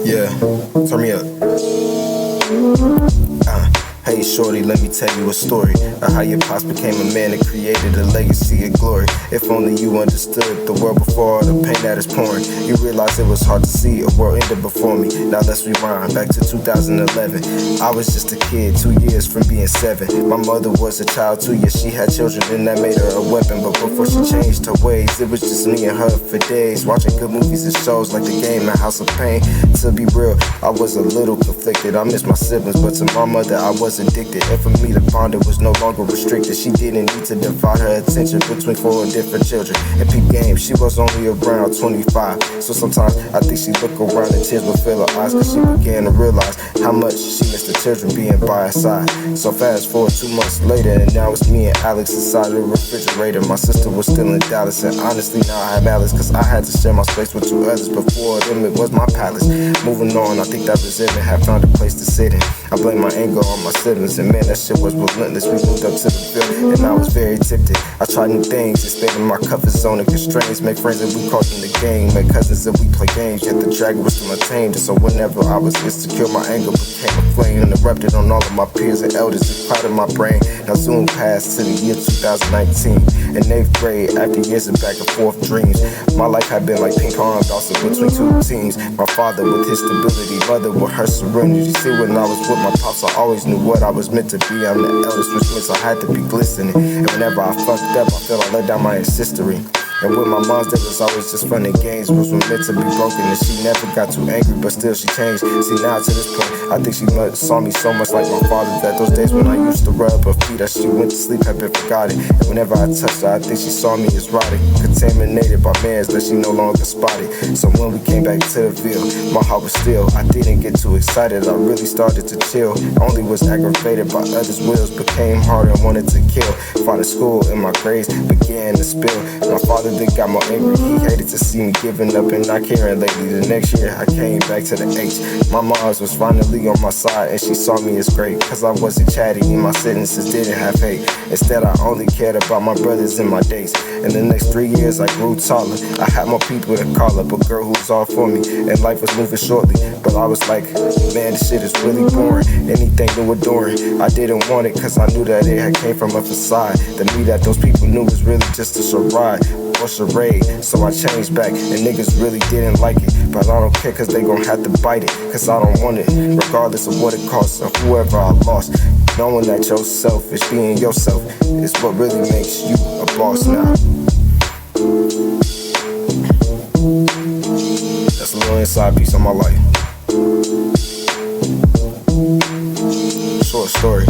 Yeah, turn me up. Hey shorty, let me tell you a story of how your pops became a man and created a legacy of glory. If only you understood the world before all the pain that is pouring. You realize it was hard to see a world ended before me. Now let's rewind back to 2011. I was just a kid, 2 years from being 7. My mother was a child too, yeah, she had children and that made her a weapon. But before she changed her ways, it was just me and her for days, watching good movies and shows like The Game and House of Pain. To be real, I was a little conflicted. I miss my siblings, but to my mother I was addicted. And for me to bond it was no longer restricted. She didn't need to divide her attention between 4 different children. And peep game, she was only around 25. So sometimes I think she looked around and tears would fill her eyes, cause she began to realize how much she missed the children being by her side. So fast forward 2 months later, and now it's me and Alex inside the refrigerator. My sister was still in Dallas, and honestly now I have Alex, cause I had to share my space with 2 others. Before them it was my palace. Moving on, I think that resentment had found a place to sit in. I blame my anger on my siblings, and man, that shit was relentless. We moved up to the field, and I was very tempted. I tried new things, expanding my comfort zone and constraints. Make friends that we caught in the game, make cousins that we play games. Yet the dragon was still untamed, and so whenever I was insecure, my anger became a flame and erupted on all of my peers and elders. It clouded my brain. Now zoom past to the year 2019. In 8th grade, after years of back and forth dreams, my life had been like ping pong bouncing between 2 teams. My father with his stability, mother with her serenity. See, when I was with my pops, I always knew what I was meant to be. I'm the eldest, which means I had to be glistening. And whenever I fucked up, I felt I let down my ancestry. And with my moms, there was always just fun and games, which were meant to be broken. And she never got too angry, but still she changed. See, now to this point, I think she saw me so much like my father, that those days when I used to rub her feet as she went to sleep had been forgotten. And whenever I touched her, I think she saw me as rotting, contaminated by mans that she no longer spotted. So when we came back to the Ville, my heart was still. I didn't get too excited, I really started to chill. I only was aggravated by others' wills, became harder and wanted to kill. Fought school and my grades began to spill. My father then got more angry, he hated to see me giving up and not caring lately. The next year I came back to the H. My mom's was finally on my side, and she saw me as great, cause I wasn't chatty and my sentences didn't have hate. Instead I only cared about my brothers and my dates. In the next 3 years I grew taller, I had more people to call up, a girl who was all for me, and life was moving shortly. But I was like, man, this shit is really boring, anything new or adoring. I didn't want it cause I knew that it had came from a facade. The me that those people knew was really just a charade or charade. So I changed back and niggas really didn't like it, but I don't care cause they gon' have to bite it, cause I don't want it, regardless of what it costs or whoever I lost. Knowing that you're selfish, being yourself, is what really makes you a boss now. That's a little inside piece of my life. Short story.